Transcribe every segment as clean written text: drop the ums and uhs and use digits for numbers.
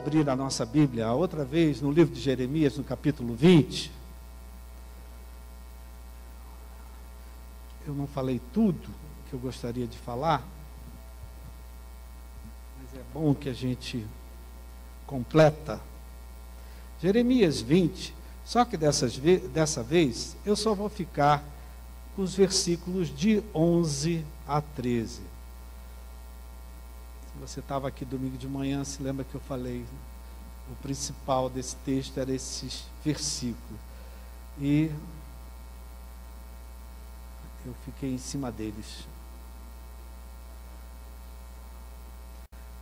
abrir a nossa Bíblia outra vez no livro de Jeremias, no capítulo 20. Eu não falei tudo que eu gostaria de falar, mas é bom que a gente completa. Jeremias 20, só que dessa vez eu só vou ficar com os versículos de 11 a 13. Se você estava aqui domingo de manhã, se lembra que eu falei, o principal desse texto era esses versículos. E eu fiquei em cima deles.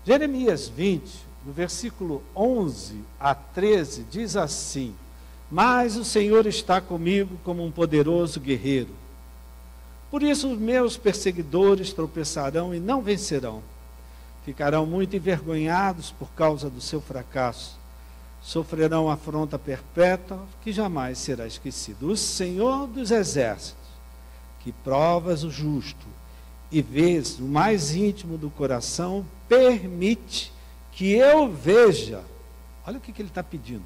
Jeremias 20, no versículo 11 a 13, diz assim: mas o Senhor está comigo como um poderoso guerreiro. Por isso os meus perseguidores tropeçarão e não vencerão. Ficarão muito envergonhados por causa do seu fracasso. Sofrerão afronta perpétua que jamais será esquecido. O Senhor dos exércitos, que provas o justo e vês o mais íntimo do coração, permite que eu veja. Olha o que ele está pedindo.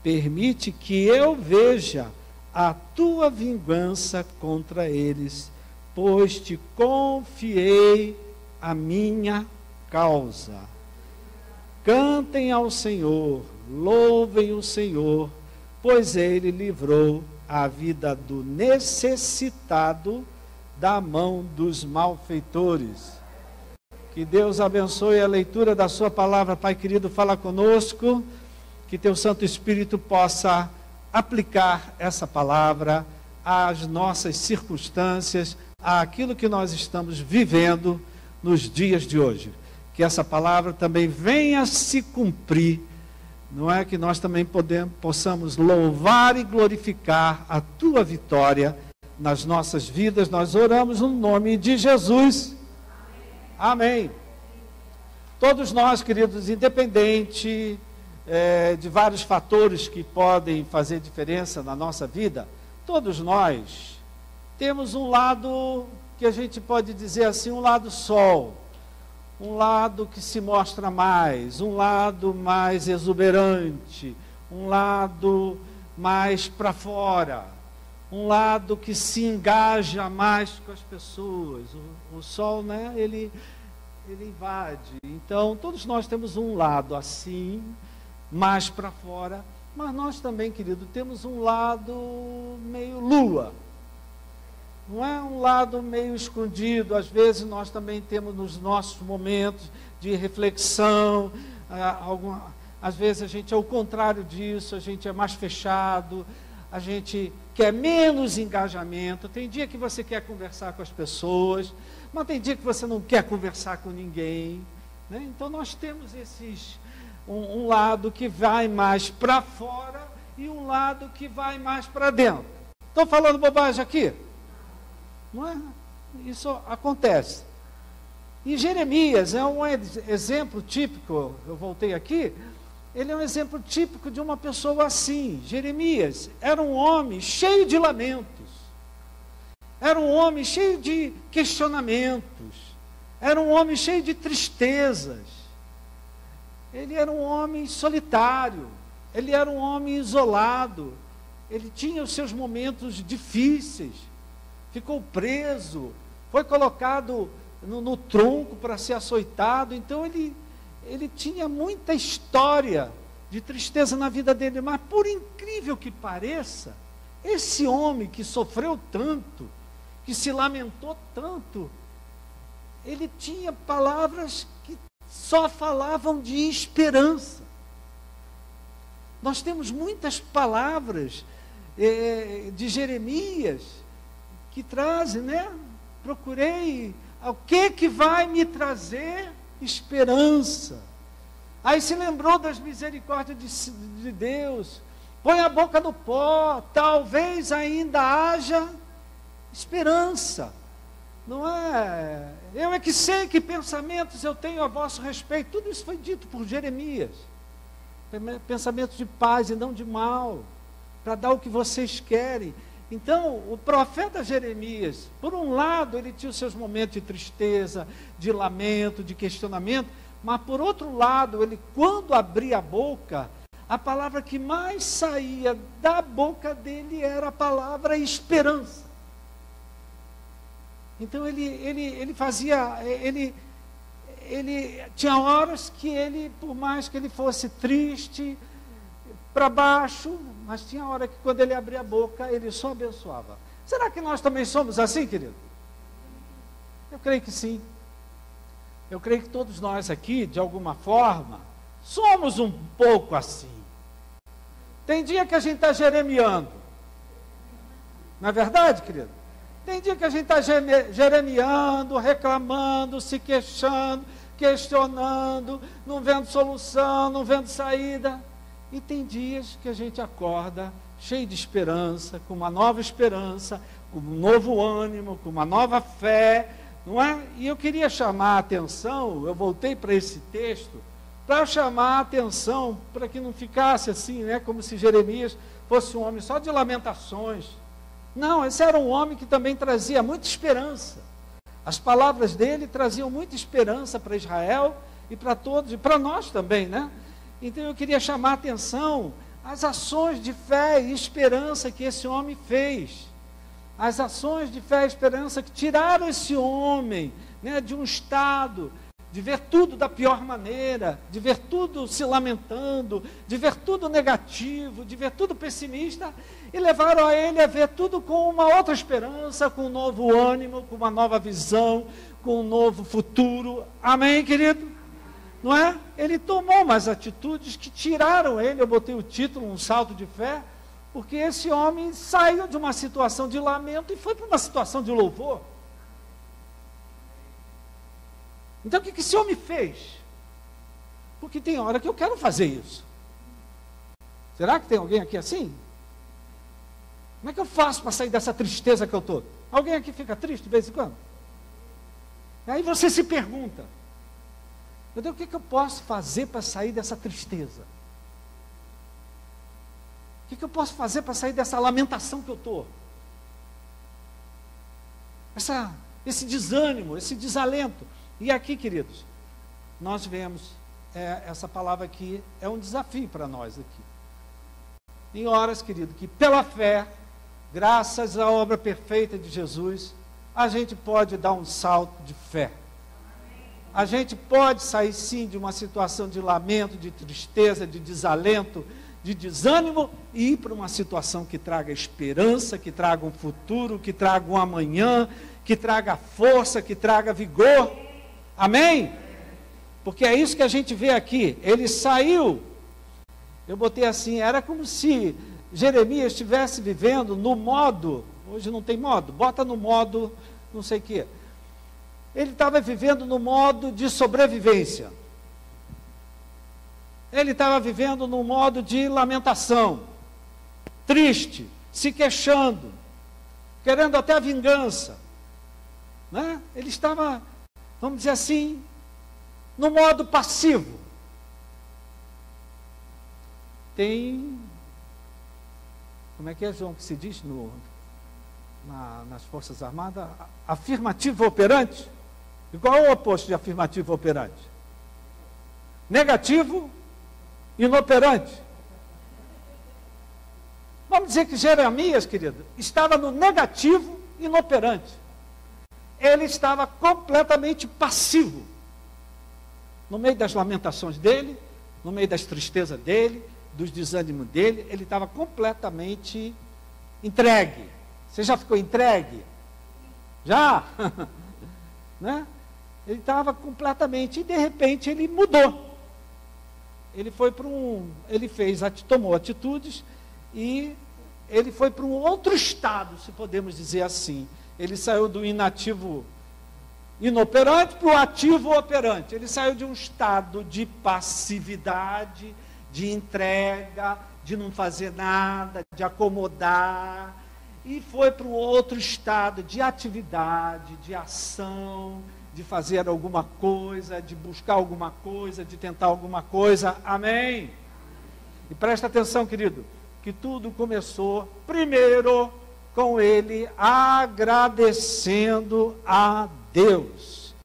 Permite que eu veja a tua vingança contra eles, pois te confiei a minha causa. Cantem ao Senhor, louvem o Senhor, pois ele livrou a vida do necessitado da mão dos malfeitores. Que Deus abençoe a leitura da sua palavra. Pai querido, fala conosco, que teu Santo Espírito possa aplicar essa palavra às nossas circunstâncias, àquilo que nós estamos vivendo nos dias de hoje. Que essa palavra também venha se cumprir, não é? Que nós também possamos louvar e glorificar a tua vitória nas nossas vidas. Nós oramos no nome de Jesus. Amém. Todos nós, queridos, independente de vários fatores que podem fazer diferença na nossa vida, todos nós temos um lado que a gente pode dizer assim, um lado sol, um lado que se mostra mais, um lado mais exuberante, um lado mais para fora, um lado que se engaja mais com as pessoas. O sol, né, ele invade. Então, todos nós temos um lado assim, mais para fora, mas nós também, querido, temos um lado meio lua. Não é um lado meio escondido. Às vezes nós também temos nos nossos momentos de reflexão, às vezes a gente é o contrário disso, a gente é mais fechado, a gente quer menos engajamento. Tem dia que você quer conversar com as pessoas, mas tem dia que você não quer conversar com ninguém, né? Então nós temos um lado que vai mais para fora e um lado que vai mais para dentro. Estou falando bobagem aqui? Não é? Isso acontece. E Jeremias é um exemplo típico, eu voltei aqui, ele é um exemplo típico de uma pessoa assim. Jeremias era um homem cheio de lamentos, era um homem cheio de questionamentos, era um homem cheio de tristezas, ele era um homem solitário, ele era um homem isolado, ele tinha os seus momentos difíceis, ficou preso, foi colocado no tronco para ser açoitado. Então ele tinha muita história de tristeza na vida dele, mas por incrível que pareça, esse homem que sofreu tanto, que se lamentou tanto, ele tinha palavras que só falavam de esperança. Nós temos muitas palavras de Jeremias que trazem, né? Procurei o que vai me trazer esperança. Aí se lembrou das misericórdias de Deus. Põe a boca no pó, talvez ainda haja esperança. Não é? Eu é que sei que pensamentos eu tenho a vosso respeito. Tudo isso foi dito por Jeremias. Pensamentos de paz e não de mal, para dar o que vocês querem. Então, o profeta Jeremias, por um lado, ele tinha os seus momentos de tristeza, de lamento, de questionamento, Mas por outro lado, ele quando abria a boca, a palavra que mais saía da boca dele era a palavra esperança. Então ele fazia, ele tinha horas que ele, por mais que ele fosse triste, para baixo, mas tinha hora que quando ele abria a boca, ele só abençoava. Será que nós também somos assim, querido? Eu creio que sim. Eu creio que todos nós aqui, de alguma forma, somos um pouco assim. Tem dia que a gente está jeremiando. Não é verdade, querido? Tem dia que a gente está jeremiando, reclamando, se queixando, questionando, não vendo solução, não vendo saída. E tem dias que a gente acorda cheio de esperança, com uma nova esperança, com um novo ânimo, com uma nova fé, não é? E eu queria chamar a atenção, eu voltei para esse texto, para chamar a atenção, para que não ficasse assim, né, como se Jeremias fosse um homem só de lamentações. Não, esse era um homem que também trazia muita esperança. As palavras dele traziam muita esperança para Israel e para todos, e para nós também, né? Então eu queria chamar a atenção às ações de fé e esperança que esse homem fez. As ações de fé e esperança que tiraram esse homem, né, de um estado de ver tudo da pior maneira, de ver tudo se lamentando, de ver tudo negativo, de ver tudo pessimista, e levaram a ele a ver tudo com uma outra esperança, com um novo ânimo, com uma nova visão, com um novo futuro. Amém, querido? Não é? Ele tomou umas atitudes que tiraram ele, eu botei o título, um salto de fé, porque esse homem saiu de uma situação de lamento e foi para uma situação de louvor. Então o que esse homem fez? Porque tem hora que eu quero fazer isso. Será que tem alguém aqui assim? Como é que eu faço para sair dessa tristeza que eu estou? Alguém aqui fica triste de vez em quando? E aí você se pergunta, meu Deus, o que eu posso fazer para sair dessa tristeza? O que eu posso fazer para sair dessa lamentação que eu estou? Esse desânimo, esse desalento. E aqui, queridos, nós vemos, essa palavra aqui é um desafio para nós aqui. Em horas, querido, que pela fé, graças à obra perfeita de Jesus, a gente pode dar um salto de fé. A gente pode sair sim de uma situação de lamento, de tristeza, de desalento, de desânimo e ir para uma situação que traga esperança, que traga um futuro, que traga um amanhã, que traga força, que traga vigor. Amém? Porque é isso que a gente vê aqui. Ele saiu, eu botei assim, era como se Jeremias estivesse vivendo no modo, hoje não tem modo, bota no modo, não sei o que. Ele estava vivendo no modo de sobrevivência. Ele estava vivendo no modo de lamentação, triste, se queixando, querendo até a vingança, né? Ele estava, vamos dizer assim, no modo passivo. Tem, como é que é, João, que se diz nas Forças Armadas? Afirmativo operante. E qual é o oposto de afirmativo operante? Negativo inoperante. Vamos dizer que Jeremias, querido, estava no negativo inoperante. Ele estava completamente passivo. No meio das lamentações dele, no meio das tristezas dele, dos desânimos dele, ele estava completamente entregue. Você já ficou entregue? Já? Né? Ele estava completamente, e de repente ele mudou. Ele foi para tomou atitudes e ele foi para um outro estado, se podemos dizer assim. Ele saiu do inativo inoperante para o ativo operante. Ele saiu de um estado de passividade, de entrega, de não fazer nada, de acomodar, e foi para um outro estado de atividade, de ação, de fazer alguma coisa, de buscar alguma coisa, de tentar alguma coisa. Amém? E presta atenção, querido, que tudo começou primeiro com ele agradecendo a Deus.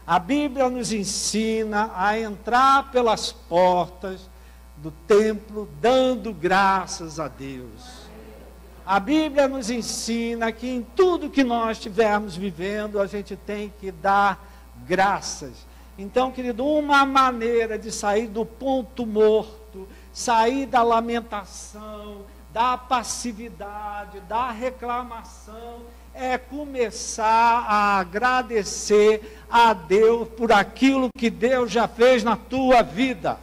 A Bíblia nos ensina a entrar pelas portas do templo dando graças a Deus. A Bíblia nos ensina que em tudo que nós estivermos vivendo, a gente tem que dar graças. Então, querido, uma maneira de sair do ponto morto, sair da lamentação, da passividade, da reclamação, é começar a agradecer a Deus por aquilo que Deus já fez na tua vida.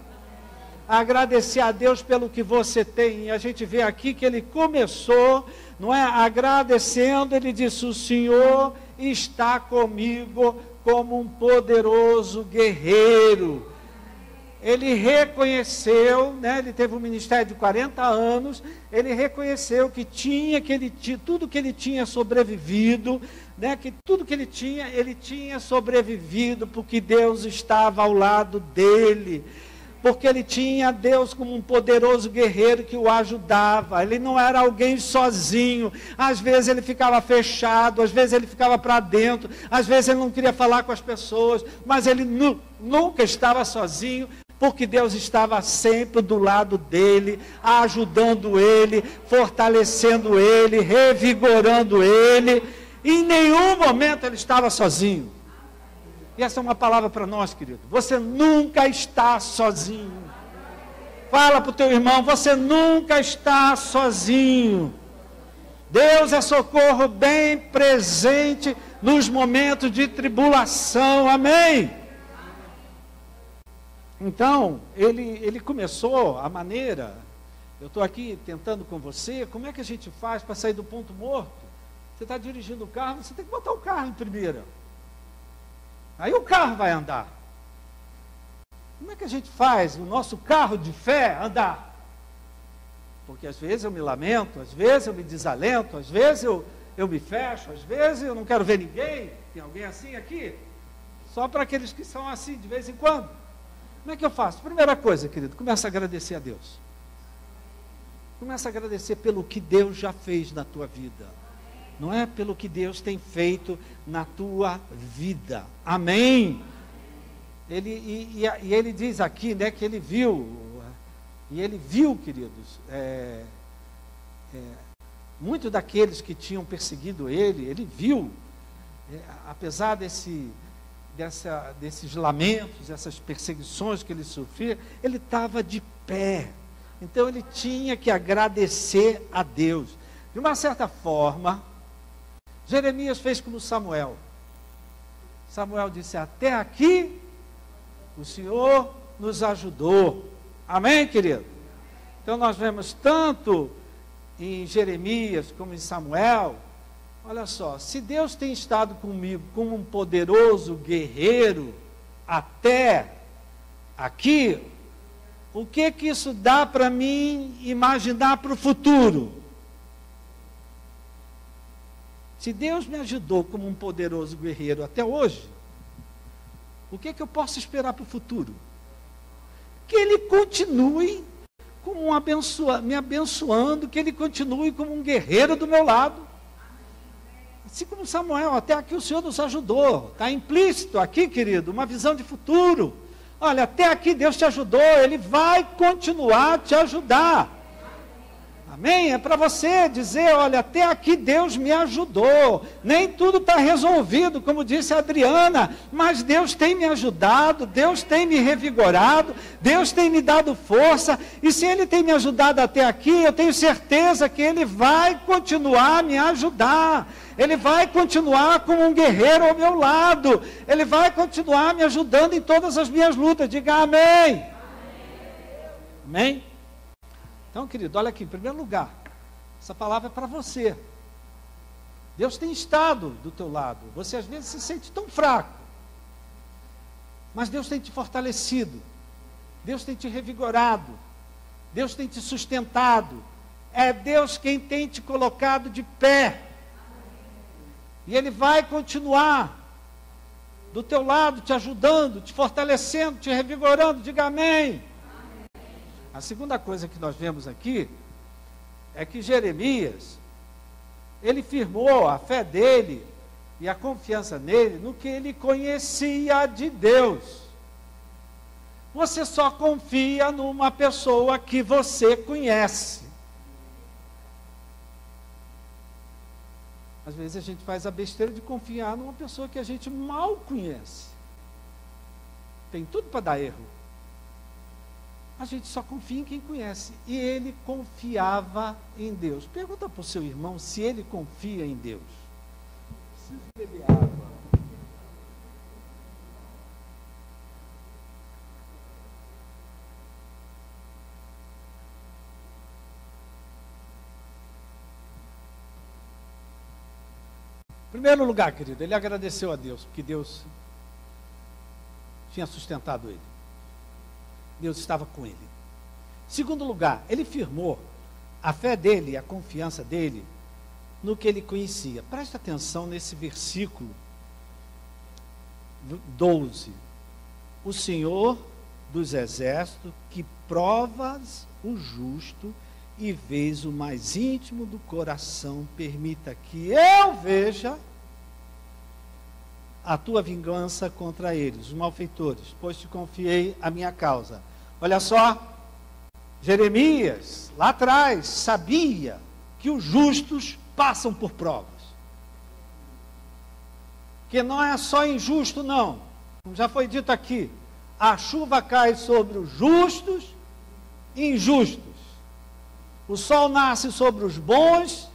Agradecer a Deus pelo que você tem. E a gente vê aqui que ele começou, não é? Agradecendo, ele disse: o Senhor está comigo como um poderoso guerreiro. Ele reconheceu, né? Ele teve um ministério de 40 anos, ele reconheceu que tudo que ele tinha sobrevivido, né? Que tudo que ele tinha sobrevivido, porque Deus estava ao lado dele. Porque ele tinha Deus como um poderoso guerreiro que o ajudava. Ele não era alguém sozinho. Às vezes ele ficava fechado, às vezes ele ficava para dentro, às vezes ele não queria falar com as pessoas, mas ele nunca estava sozinho, porque Deus estava sempre do lado dele, ajudando ele, fortalecendo ele, revigorando ele. Em nenhum momento ele estava sozinho. E essa é uma palavra para nós, querido. Você nunca está sozinho. Fala para o teu irmão, você nunca está sozinho. Deus é socorro bem presente nos momentos de tribulação. Amém? Então, ele começou a maneira, eu estou aqui tentando com você, como é que a gente faz para sair do ponto morto? Você está dirigindo o carro, você tem que botar o carro em primeira. Aí o carro vai andar. Como é que a gente faz o nosso carro de fé andar? Porque às vezes eu me lamento, às vezes eu me desalento, às vezes eu me fecho, às vezes eu não quero ver ninguém. Tem alguém assim aqui? Só para aqueles que são assim de vez em quando. Como é que eu faço? Primeira coisa, querido, começa a agradecer a Deus. Começa a agradecer pelo que Deus já fez na tua vida. Não é pelo que Deus tem feito na tua vida. Amém? Ele diz aqui, né, que ele viu, queridos, muitos daqueles que tinham perseguido ele viu, apesar desses lamentos, essas perseguições que ele sofria, ele estava de pé. Então ele tinha que agradecer a Deus. De uma certa forma, Jeremias fez como Samuel. Samuel disse: até aqui o Senhor nos ajudou. Amém, querido? Então nós vemos tanto em Jeremias como em Samuel. Olha só, se Deus tem estado comigo como um poderoso guerreiro até aqui, o que isso dá para mim imaginar para o futuro? Se Deus me ajudou como um poderoso guerreiro até hoje, o que eu posso esperar para o futuro? Que Ele continue como me abençoando, que Ele continue como um guerreiro do meu lado. Assim como Samuel, até aqui o Senhor nos ajudou. Está implícito aqui, querido, uma visão de futuro. Olha, até aqui Deus te ajudou, Ele vai continuar a te ajudar. Amém? É para você dizer: olha, até aqui Deus me ajudou. Nem tudo está resolvido, como disse a Adriana, mas Deus tem me ajudado, Deus tem me revigorado, Deus tem me dado força, e se Ele tem me ajudado até aqui, eu tenho certeza que Ele vai continuar a me ajudar. Ele vai continuar como um guerreiro ao meu lado. Ele vai continuar me ajudando em todas as minhas lutas. Diga amém. Amém? Então, querido, olha aqui, em primeiro lugar, essa palavra é para você. Deus tem estado do teu lado. Você às vezes se sente tão fraco, mas Deus tem te fortalecido. Deus tem te revigorado. Deus tem te sustentado. É Deus quem tem te colocado de pé. E Ele vai continuar do teu lado, te ajudando, te fortalecendo, te revigorando. Diga amém. A segunda coisa que nós vemos aqui é que Jeremias, ele firmou a fé dele e a confiança nele no que ele conhecia de Deus. Você só confia numa pessoa que você conhece. Às vezes a gente faz a besteira de confiar numa pessoa que a gente mal conhece. Tem tudo para dar erro. A gente só confia em quem conhece. E ele confiava em Deus. Pergunta para o seu irmão se ele confia em Deus. Preciso beber água. Em primeiro lugar, querido, ele agradeceu a Deus, porque Deus tinha sustentado ele. Deus estava com ele. Segundo lugar, ele firmou a fé dele, a confiança dele no que ele conhecia. Presta atenção nesse versículo 12. O Senhor dos exércitos, que provas o justo e vês o mais íntimo do coração, permita que eu veja a tua vingança contra eles, os malfeitores, pois te confiei a minha causa. Olha só, Jeremias, lá atrás, sabia que os justos passam por provas. Que não é só injusto, não. Como já foi dito aqui, a chuva cai sobre os justos e injustos. O sol nasce sobre os bons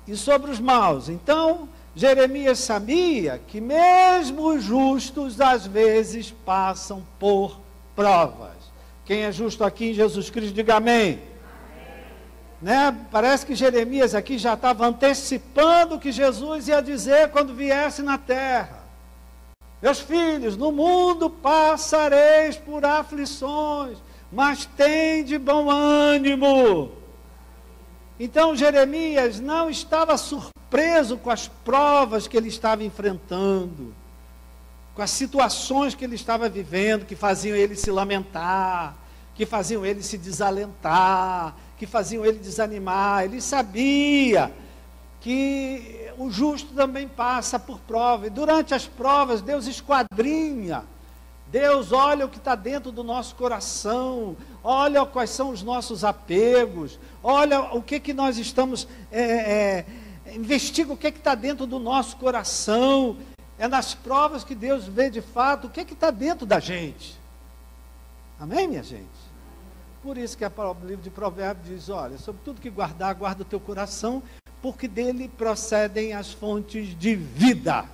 e sobre os maus. Então, Jeremias sabia que mesmo os justos, às vezes, passam por provas. Quem é justo aqui em Jesus Cristo, diga amém. Amém. Né? Parece que Jeremias aqui já estava antecipando o que Jesus ia dizer quando viesse na terra. Meus filhos, no mundo passareis por aflições, mas tende bom ânimo. Então Jeremias não estava surpreso com as provas que ele estava enfrentando, com as situações que ele estava vivendo, que faziam ele se lamentar, que faziam ele se desalentar, que faziam ele desanimar. Ele sabia que o justo também passa por prova, e durante as provas Deus esquadrinha, Deus olha o que está dentro do nosso coração, olha quais são os nossos apegos, olha o que nós estamos, investiga o que está dentro do nosso coração. É nas provas que Deus vê de fato o que está dentro da gente. Amém, minha gente? Por isso que o livro de Provérbios diz, olha, sobre tudo que guardar, guarda o teu coração, porque dele procedem as fontes de vida.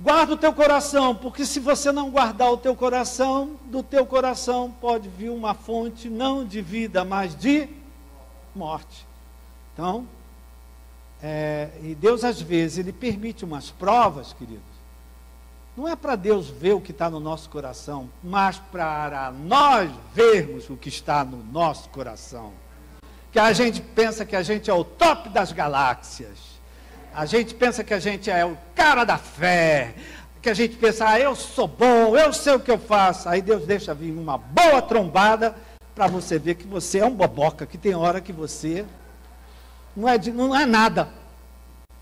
Guarda o teu coração, porque se você não guardar o teu coração, do teu coração pode vir uma fonte não de vida, mas de morte. Então, e Deus às vezes, Ele permite umas provas, queridos. Não é para Deus ver o que está no nosso coração, mas para nós vermos o que está no nosso coração. Que a gente pensa que a gente é o top das galáxias. A gente pensa que a gente é o cara da fé, que a gente pensa, eu sou bom, eu sei o que eu faço. Aí Deus deixa vir uma boa trombada para você ver que você é um boboca, que tem hora que você não é nada.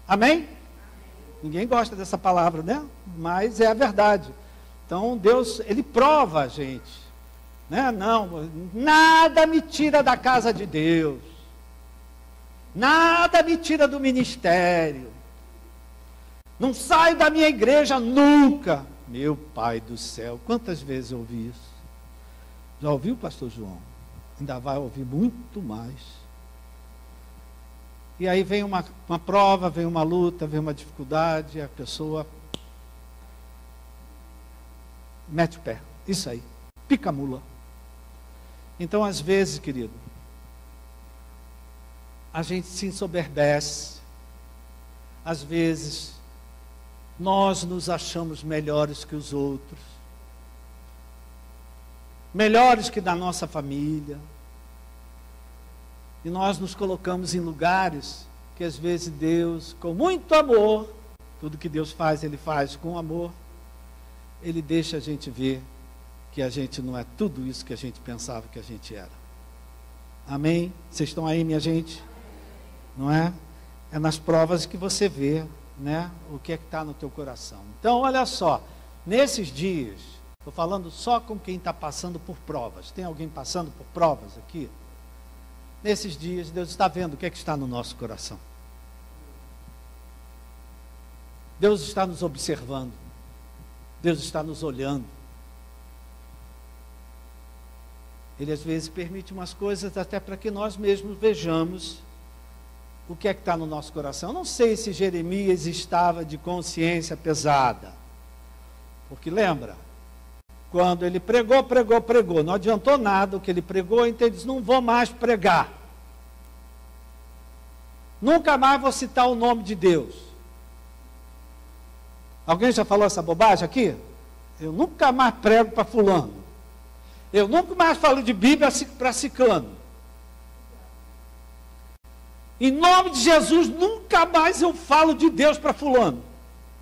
Amém? Ninguém gosta dessa palavra, né? Mas é a verdade. Então Deus, Ele prova a gente, né? Não, nada me tira da casa de Deus. Nada me tira do ministério. Não saio da minha igreja nunca. Meu Pai do céu, quantas vezes eu ouvi isso? Já ouviu, pastor João? Ainda vai ouvir muito mais. E aí vem uma prova, vem uma luta, vem uma dificuldade, a pessoa mete o pé. Isso aí, pica a mula. Então, às vezes, querido, a gente se ensoberbece, às vezes nós nos achamos melhores que os outros, melhores que da nossa família, e nós nos colocamos em lugares que às vezes Deus, com muito amor, tudo que Deus faz, Ele faz com amor, Ele deixa a gente ver que a gente não é tudo isso que a gente pensava que a gente era. Amém? Vocês estão aí, minha gente? Não é? É nas provas que você vê, né, o que é que está no teu coração. Então, olha só, nesses dias, estou falando só com quem está passando por provas. Tem alguém passando por provas aqui? Nesses dias, Deus está vendo o que é que está no nosso coração. Deus está nos observando. Deus está nos olhando. Ele às vezes permite umas coisas até para que nós mesmos vejamos o que é que está no nosso coração. Eu não sei se Jeremias estava de consciência pesada. Porque lembra, quando ele pregou, não adiantou nada o que ele pregou, então ele disse, não vou mais pregar. Nunca mais vou citar o nome de Deus. Alguém já falou essa bobagem aqui? Eu nunca mais prego para fulano. Eu nunca mais falo de Bíblia para ciclano. Em nome de Jesus, nunca mais eu falo de Deus para fulano.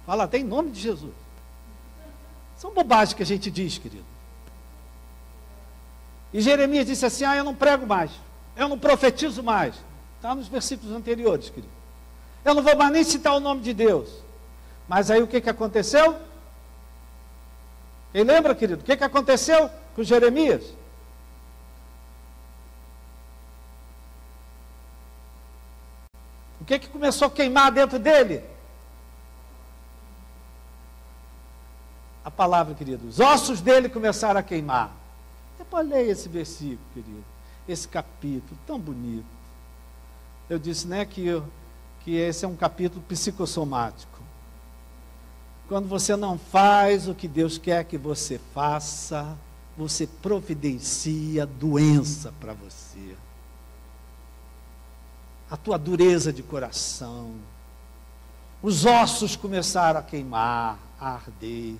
Fala até em nome de Jesus. São bobagens que a gente diz, querido. E Jeremias disse assim, eu não prego mais. Eu não profetizo mais. Está nos versículos anteriores, querido. Eu não vou mais nem citar o nome de Deus. Mas aí o que aconteceu? Quem lembra, querido? O que aconteceu com Jeremias? O que começou a queimar dentro dele? A palavra, querido. Os ossos dele começaram a queimar. Depois leia esse versículo, querido. Esse capítulo tão bonito. Eu disse, né, que esse é um capítulo psicossomático. Quando você não faz o que Deus quer que você faça, você providencia doença para você. A tua dureza de coração. Os ossos começaram a queimar, a arder.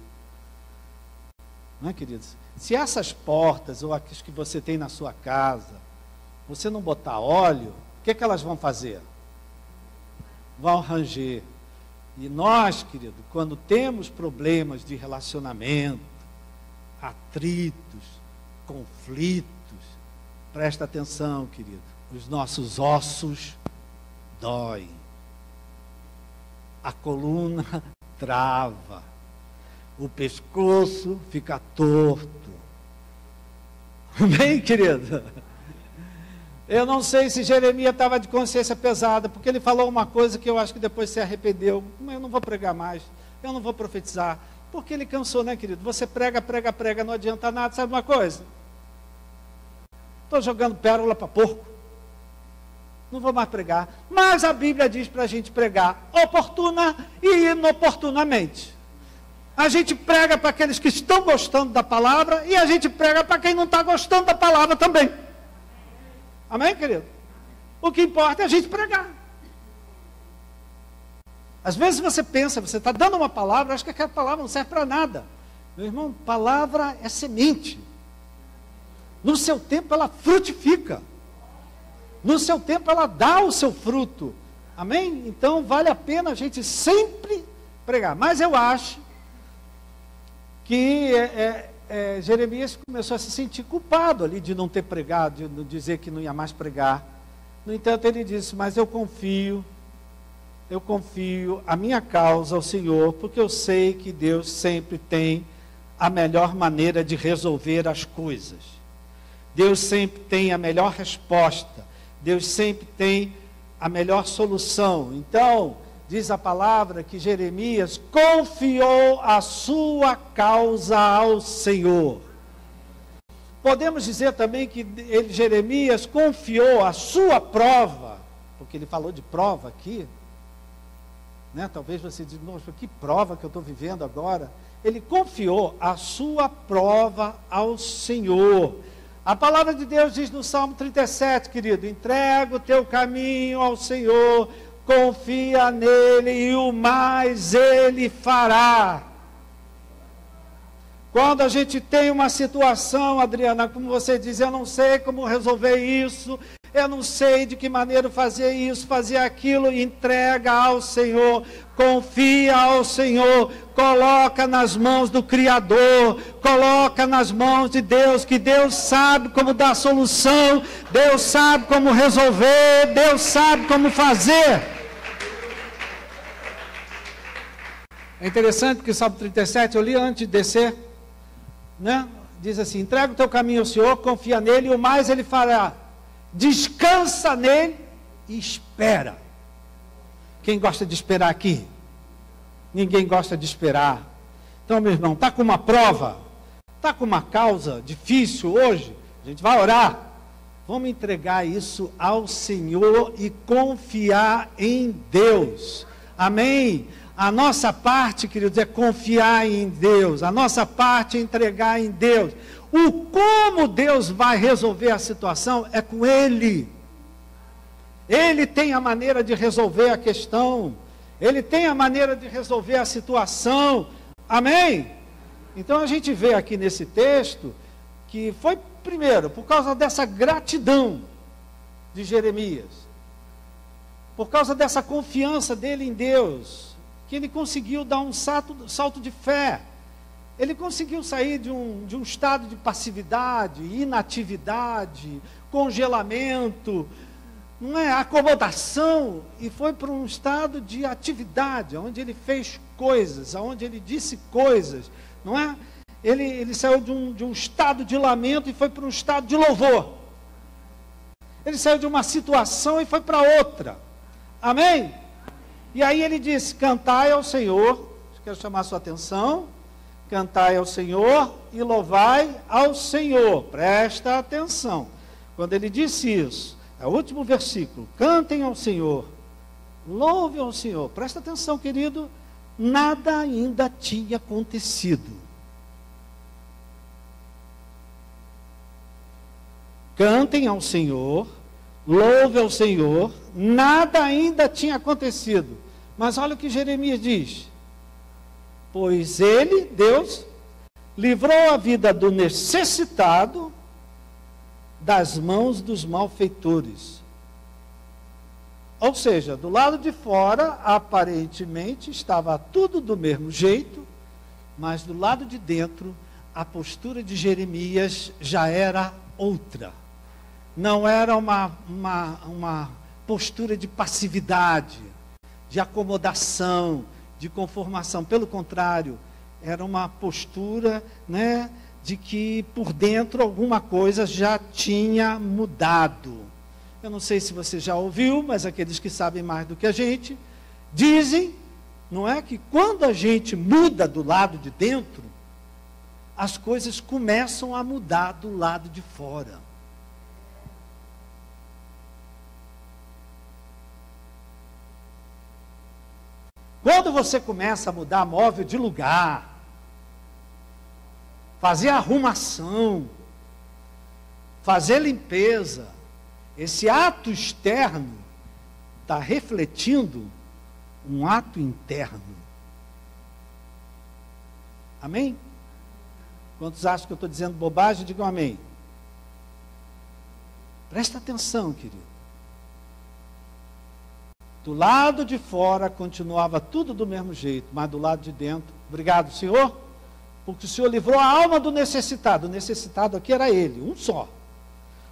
Não é, queridos? Se essas portas, ou as que você tem na sua casa, você não botar óleo, o que elas vão fazer? Vão ranger. E nós, querido, quando temos problemas de relacionamento, atritos, conflitos, presta atenção, querido, os nossos ossos doem, a coluna trava, o pescoço fica torto. Amém, querido? Eu não sei se Jeremias estava de consciência pesada, porque ele falou uma coisa que eu acho que depois se arrependeu. Eu não vou pregar mais, eu não vou profetizar. Porque ele cansou, né, querido? Você prega, não adianta nada. Sabe uma coisa? Estou jogando pérola para porco. Não vou mais pregar. Mas a Bíblia diz para a gente pregar oportuna e inoportunamente. A gente prega para aqueles que estão gostando da palavra e a gente prega para quem não está gostando da palavra também. Amém, querido? O que importa é a gente pregar. Às vezes você pensa, você está dando uma palavra, acho que aquela palavra não serve para nada. Meu irmão, palavra é semente. No seu tempo ela frutifica. No seu tempo ela dá o seu fruto. Amém? Então vale a pena a gente sempre pregar. Mas eu acho que Jeremias começou a se sentir culpado ali de não ter pregado, de dizer que não ia mais pregar. No entanto, ele disse, mas eu confio a minha causa ao Senhor, porque eu sei que Deus sempre tem a melhor maneira de resolver as coisas. Deus sempre tem a melhor resposta. Deus sempre tem a melhor solução. Então, diz a palavra que Jeremias confiou a sua causa ao Senhor. Podemos dizer também que Jeremias confiou a sua prova, porque ele falou de prova aqui, né? Talvez você diga, nossa, que prova que eu estou vivendo agora. Ele confiou a sua prova ao Senhor. A palavra de Deus diz no Salmo 37, querido, entrega o teu caminho ao Senhor, confia nele e o mais ele fará. Quando a gente tem uma situação, Adriana, como você diz, eu não sei como resolver isso, eu não sei de que maneira fazer isso, fazer aquilo, entrega ao Senhor, confia ao Senhor, coloca nas mãos do Criador, coloca nas mãos de Deus, que Deus sabe como dar solução, Deus sabe como resolver, Deus sabe como fazer. É interessante que o Salmo 37, eu li antes de descer, né? Diz assim: entrega o teu caminho ao Senhor, confia nele, e o mais ele fará. Descansa nele e espera. Quem gosta de esperar aqui? Ninguém gosta de esperar. Então, meu irmão, está com uma prova, está com uma causa difícil hoje, a gente vai orar. Vamos entregar isso ao Senhor e confiar em Deus. Amém? A nossa parte, queridos, é confiar em Deus. A nossa parte é entregar em Deus. O como Deus vai resolver a situação é com Ele. Ele tem a maneira de resolver a questão. Ele tem a maneira de resolver a situação. Amém? Então a gente vê aqui nesse texto que foi, primeiro, por causa dessa gratidão de Jeremias, por causa dessa confiança dele em Deus, que ele conseguiu dar um salto de fé. Ele conseguiu sair de um estado de passividade, inatividade, congelamento, não é, acomodação, e foi para um estado de atividade, onde ele fez coisas, onde ele disse coisas, não é? Ele saiu de um estado de lamento e foi para um estado de louvor. Ele saiu de uma situação e foi para outra. Amém? E aí ele disse: cantai ao Senhor, quero chamar a sua atenção, cantai ao Senhor e louvai ao Senhor. Presta atenção. Quando ele disse isso, é o último versículo: cantem ao Senhor, louvem ao Senhor. Presta atenção, querido, nada ainda tinha acontecido. Cantem ao Senhor, louvem ao Senhor, nada ainda tinha acontecido. Mas olha o que Jeremias diz: pois ele, Deus, livrou a vida do necessitado das mãos dos malfeitores. Ou seja, do lado de fora, aparentemente, estava tudo do mesmo jeito, mas do lado de dentro, a postura de Jeremias já era outra. Não era uma postura de passividade, de acomodação, de conformação. Pelo contrário, era uma postura, né, de que por dentro alguma coisa já tinha mudado. Eu não sei se você já ouviu, mas aqueles que sabem mais do que a gente dizem, não é, que quando a gente muda do lado de dentro, as coisas começam a mudar do lado de fora. Quando você começa a mudar móvel de lugar, fazer arrumação, fazer limpeza, esse ato externo está refletindo um ato interno. Amém? Quantos acham que eu estou dizendo bobagem? Digam amém. Presta atenção, querido. Do lado de fora continuava tudo do mesmo jeito, mas do lado de dentro, obrigado, Senhor, porque o Senhor livrou a alma do necessitado. O necessitado aqui era ele, um só.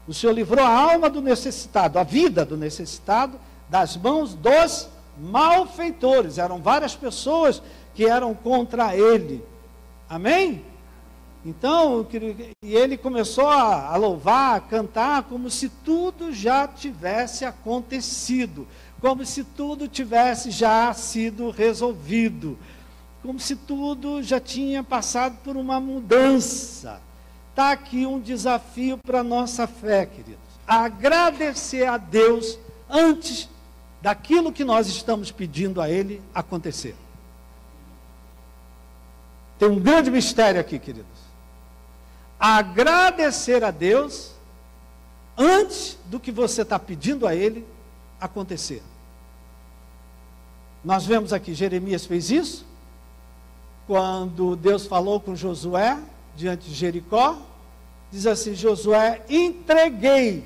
O Senhor livrou a alma do necessitado, a vida do necessitado, das mãos dos malfeitores. Eram várias pessoas que eram contra ele. Amém? Então, e ele começou a louvar, a cantar, como se tudo já tivesse acontecido, como se tudo tivesse já sido resolvido, como se tudo já tinha passado por uma mudança. Está aqui um desafio para a nossa fé, queridos. Agradecer a Deus antes daquilo que nós estamos pedindo a Ele acontecer. Tem um grande mistério aqui, queridos. Agradecer a Deus antes do que você está pedindo a Ele acontecer. Nós vemos aqui, Jeremias fez isso, quando Deus falou com Josué, diante de Jericó, diz assim: Josué, entreguei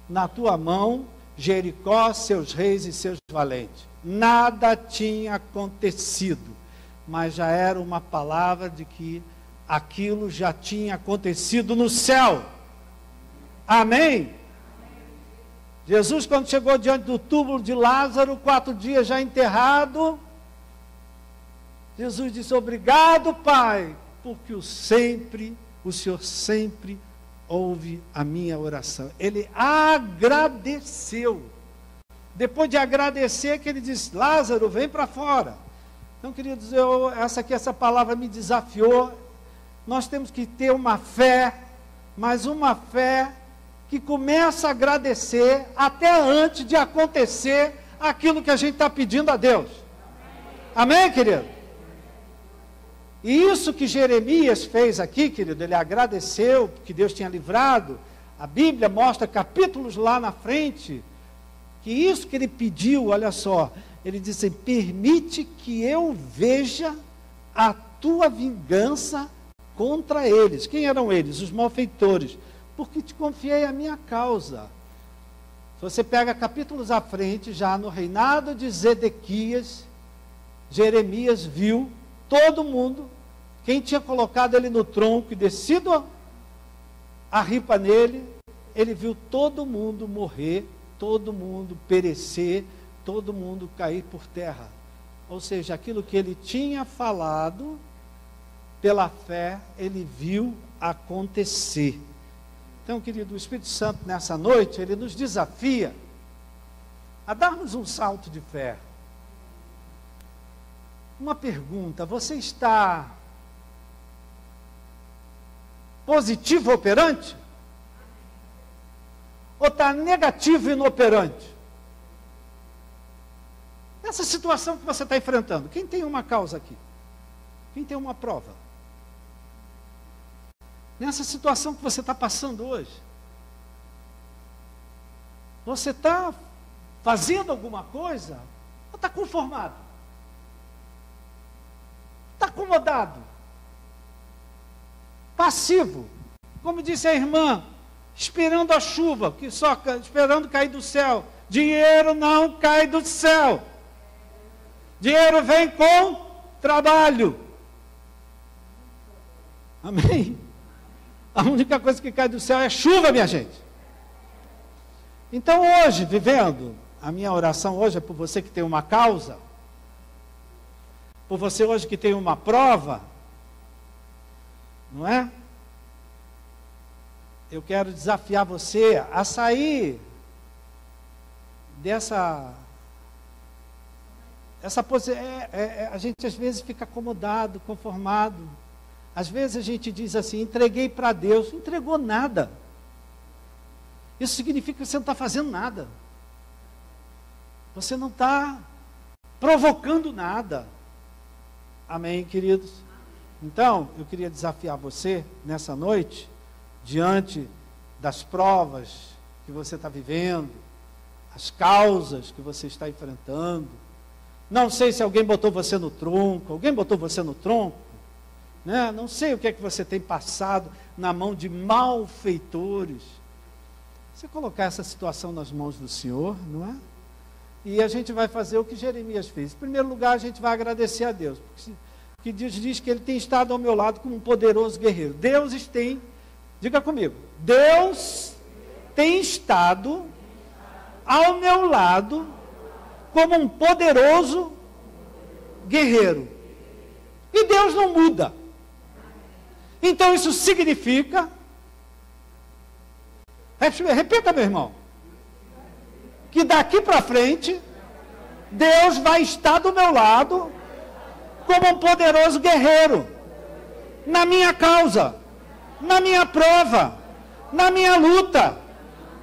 na tua mão Jericó, seus reis e seus valentes. Nada tinha acontecido, mas já era uma palavra de que aquilo já tinha acontecido no céu. Amém? Jesus, quando chegou diante do túmulo de Lázaro, 4 dias já enterrado, Jesus disse: obrigado, Pai, porque o Senhor sempre ouve a minha oração. Ele agradeceu. Depois de agradecer, que ele disse: Lázaro, vem para fora. Então, queridos, essa palavra me desafiou. Nós temos que ter uma fé, mas uma fé que começa a agradecer até antes de acontecer aquilo que a gente está pedindo a Deus. Amém, querido? E isso que Jeremias fez aqui, querido, ele agradeceu que Deus tinha livrado. A Bíblia mostra capítulos lá na frente, que isso que ele pediu, olha só, ele disse: permite que eu veja a tua vingança contra eles. Quem eram eles? Os malfeitores. Porque te confiei a minha causa. Se você pega capítulos à frente, já no reinado de Zedequias, Jeremias viu todo mundo, quem tinha colocado ele no tronco e descido a ripa nele, ele viu todo mundo morrer, todo mundo perecer, todo mundo cair por terra. Ou seja, aquilo que ele tinha falado, pela fé, ele viu acontecer. Então, querido, o Espírito Santo, nessa noite, ele nos desafia a darmos um salto de fé. Uma pergunta: você está positivo operante? Ou está negativo inoperante? Nessa situação que você está enfrentando, quem tem uma causa aqui? Quem tem uma prova? Nessa situação que você está passando hoje, você está fazendo alguma coisa? Ou está conformado? Está acomodado? Passivo? Como disse a irmã, esperando a chuva, esperando cair do céu. Dinheiro não cai do céu. Dinheiro vem com trabalho. Amém? A única coisa que cai do céu é chuva, minha gente. Então hoje, vivendo, a minha oração hoje é por você que tem uma causa, por você hoje que tem uma prova, não é? Eu quero desafiar você a sair dessa posição. A gente às vezes fica acomodado, conformado. Às vezes a gente diz assim: entreguei para Deus. Não entregou nada. Isso significa que você não está fazendo nada. Você não está provocando nada. Amém, queridos? Então, eu queria desafiar você nessa noite, diante das provas que você está vivendo, as causas que você está enfrentando. Não sei se alguém botou você no tronco. Alguém botou você no tronco? Né? Não sei o que é que você tem passado na mão de malfeitores. Você colocar essa situação nas mãos do Senhor, não é? E a gente vai fazer o que Jeremias fez. Em primeiro lugar, a gente vai agradecer a Deus, porque Deus diz que Ele tem estado ao meu lado como um poderoso guerreiro. Deus tem, diga comigo, Deus tem estado ao meu lado como um poderoso guerreiro. E Deus não muda. Então isso significa, repita, meu irmão, que daqui para frente, Deus vai estar do meu lado como um poderoso guerreiro, na minha causa, na minha prova, na minha luta,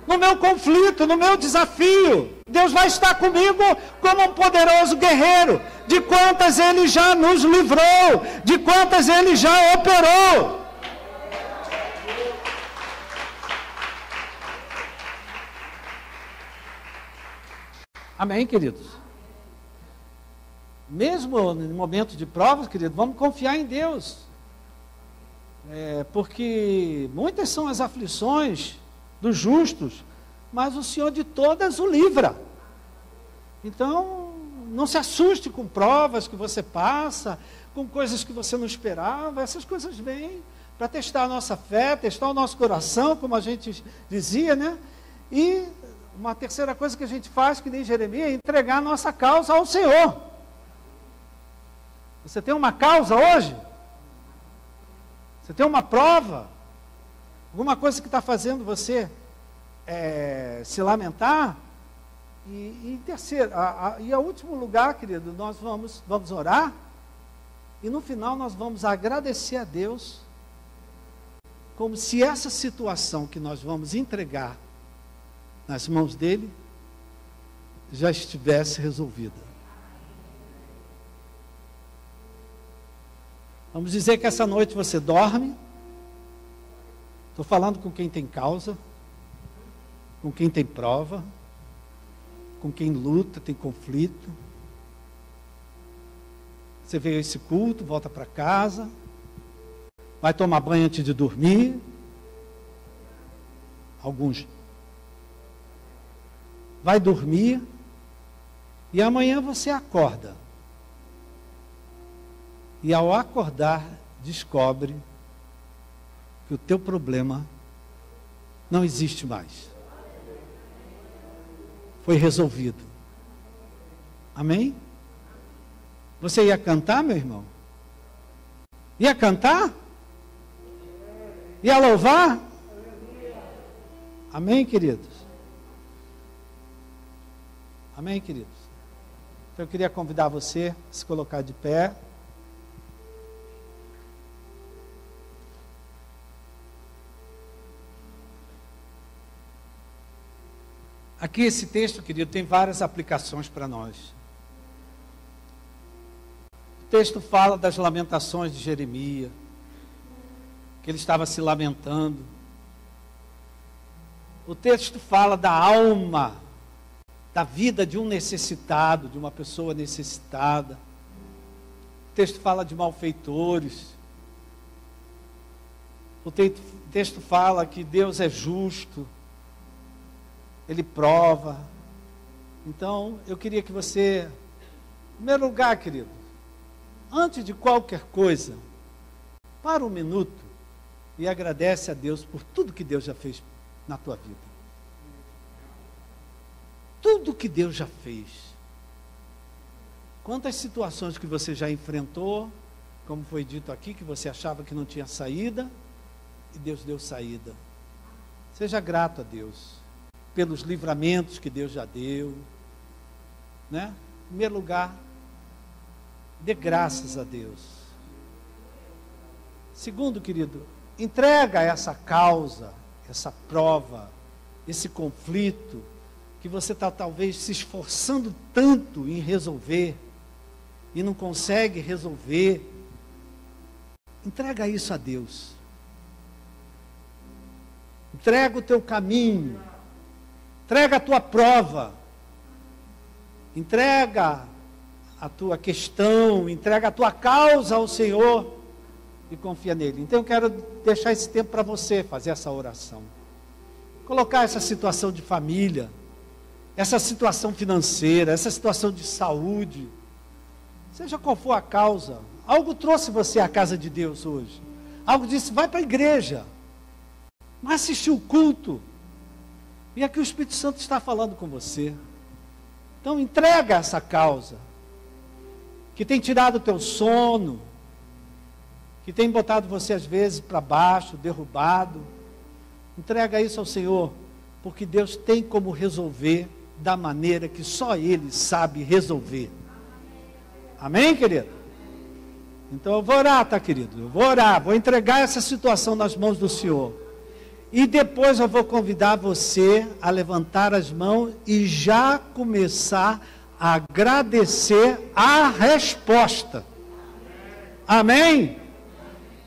no meu conflito, no meu desafio. Deus vai estar comigo como um poderoso guerreiro, de quantas Ele já nos livrou, de quantas Ele já operou. Amém, queridos? Mesmo no momento de provas, queridos, vamos confiar em Deus. Porque muitas são as aflições dos justos, mas o Senhor de todas o livra. Então, não se assuste com provas que você passa, com coisas que você não esperava. Essas coisas vêm para testar a nossa fé, testar o nosso coração, como a gente dizia, né? E uma terceira coisa que a gente faz, que nem Jeremias, é entregar a nossa causa ao Senhor. Você tem uma causa hoje? Você tem uma prova? Alguma coisa que está fazendo você se lamentar? E em terceiro, e ao último lugar, querido, nós vamos orar. E no final nós vamos agradecer a Deus, como se essa situação que nós vamos entregar nas mãos dele, já estivesse resolvida. Vamos dizer que essa noite você dorme. Estou falando com quem tem causa, com quem tem prova, com quem luta, tem conflito. Você veio a esse culto, volta para casa, vai tomar banho antes de dormir. Alguns. Vai dormir e amanhã você acorda. E ao acordar, descobre que o teu problema não existe mais. Foi resolvido. Amém? Você ia cantar, meu irmão? Ia cantar? Ia louvar? Amém, queridos? Amém, queridos? Então eu queria convidar você a se colocar de pé. Aqui esse texto, querido, tem várias aplicações para nós. O texto fala das lamentações de Jeremias, que ele estava se lamentando. O texto fala da alma, da vida de um necessitado, de uma pessoa necessitada. O texto fala de malfeitores. O texto fala que Deus é justo. Ele prova. Então, eu queria que você, em primeiro lugar, querido, antes de qualquer coisa, para um minuto e agradece a Deus por tudo que Deus já fez na tua vida. Tudo que Deus já fez. Quantas situações que você já enfrentou, como foi dito aqui, que você achava que não tinha saída, e Deus deu saída. Seja grato a Deus pelos livramentos que Deus já deu, né? Em primeiro lugar, dê graças a Deus. Segundo, querido, entrega essa causa, essa prova, esse conflito, que você está talvez se esforçando tanto em resolver, e não consegue resolver. Entrega isso a Deus. Entrega o teu caminho. Entrega a tua prova, entrega a tua questão, entrega a tua causa ao Senhor e confia nele. Então eu quero deixar esse tempo para você fazer essa oração. Colocar essa situação de família, essa situação financeira, essa situação de saúde, seja qual for a causa. Algo trouxe você à casa de Deus hoje. Algo disse, vai para a igreja, vai assistir o culto. E aqui o Espírito Santo está falando com você. Então entrega essa causa, que tem tirado o teu sono, que tem botado você às vezes para baixo, derrubado. Entrega isso ao Senhor, porque Deus tem como resolver da maneira que só Ele sabe resolver. Amém, querido? Então eu vou orar, tá, querido? Eu vou orar, vou entregar essa situação nas mãos do Senhor. E depois eu vou convidar você a levantar as mãos e já começar a agradecer a resposta. Amém?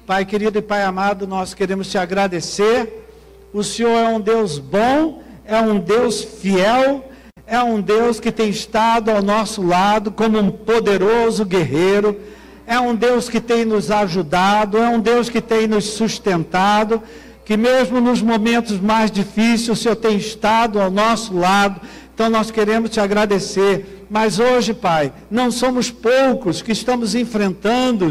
Pai querido e Pai amado, nós queremos te agradecer. O Senhor é um Deus bom, é um Deus fiel, é um Deus que tem estado ao nosso lado como um poderoso guerreiro. É um Deus que tem nos ajudado, é um Deus que tem nos sustentado, que mesmo nos momentos mais difíceis, o Senhor tem estado ao nosso lado. Então nós queremos te agradecer. Mas hoje, Pai, não somos poucos que estamos enfrentando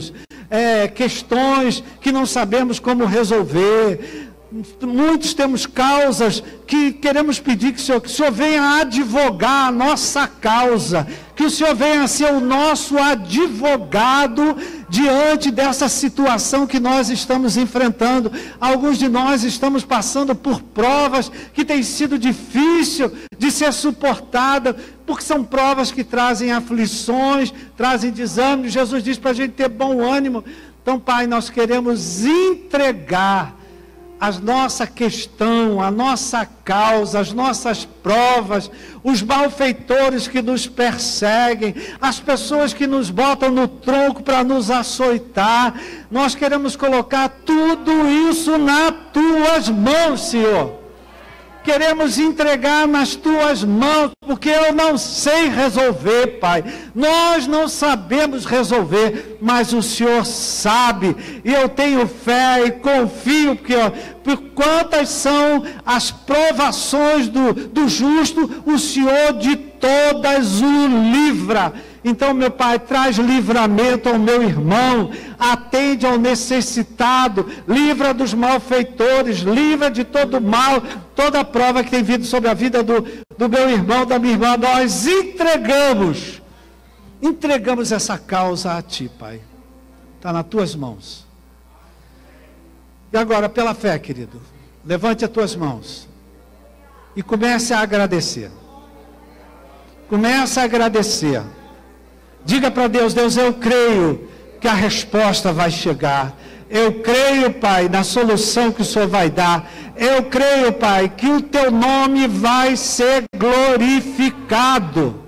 questões que não sabemos como resolver. Muitos temos causas que queremos pedir que o Senhor venha advogar a nossa causa, que o Senhor venha ser o nosso advogado diante dessa situação que nós estamos enfrentando. Alguns de nós estamos passando por provas que têm sido difícil de ser suportada, porque são provas que trazem aflições, trazem desânimo. Jesus diz para a gente ter bom ânimo. Então, Pai, nós queremos entregar a nossa questão, a nossa causa, as nossas provas, os malfeitores que nos perseguem, as pessoas que nos botam no tronco para nos açoitar. Nós queremos colocar tudo isso nas tuas mãos, Senhor. Queremos entregar nas tuas mãos, porque eu não sei resolver, Pai. Nós não sabemos resolver, mas o Senhor sabe. E eu tenho fé e confio, porque por quantas são as provações do justo, o Senhor de todas o livra. Então, meu Pai, traz livramento ao meu irmão, atende ao necessitado, livra dos malfeitores, livra de todo mal, toda prova que tem vindo sobre a vida do meu irmão, da minha irmã. Nós entregamos essa causa a Ti, Pai. Está nas Tuas mãos. E agora, pela fé, querido, levante as Tuas mãos e comece a agradecer. Comece a agradecer. Diga para Deus: Deus, eu creio que a resposta vai chegar. Eu creio, Pai, na solução que o Senhor vai dar. Eu creio, Pai, que o Teu nome vai ser glorificado.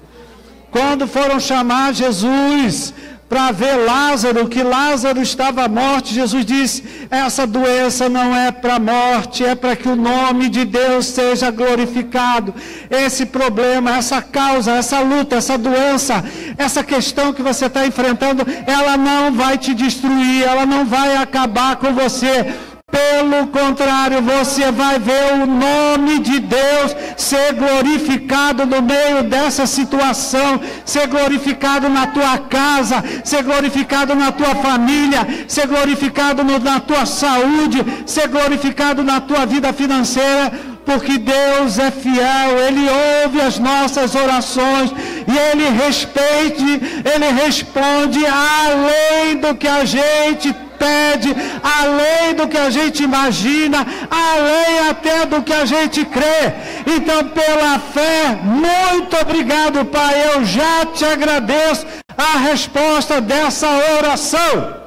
Quando foram chamar Jesus para ver Lázaro, que Lázaro estava à morte, Jesus disse: essa doença não é para a morte, é para que o nome de Deus seja glorificado. Esse problema, essa causa, essa luta, essa doença, essa questão que você está enfrentando, ela não vai te destruir, ela não vai acabar com você. Pelo contrário, você vai ver o nome de Deus ser glorificado no meio dessa situação, ser glorificado na tua casa, ser glorificado na tua família, ser glorificado na tua saúde, ser glorificado na tua vida financeira, porque Deus é fiel, Ele ouve as nossas orações e Ele responde além do que a gente pede, além do que a gente imagina, além até do que a gente crê. Então, pela fé, muito obrigado, Pai. Eu já te agradeço a resposta dessa oração.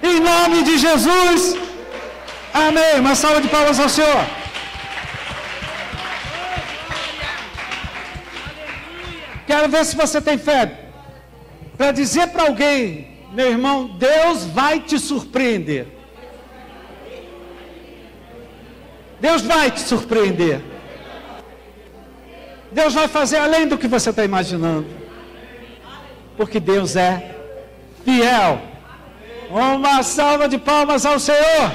Em nome de Jesus. Amém. Uma salva de palmas ao Senhor. Quero ver se você tem fé para dizer para alguém: meu irmão, Deus vai te surpreender. Deus vai te surpreender. Deus vai fazer além do que você está imaginando. Porque Deus é fiel. Uma salva de palmas ao Senhor.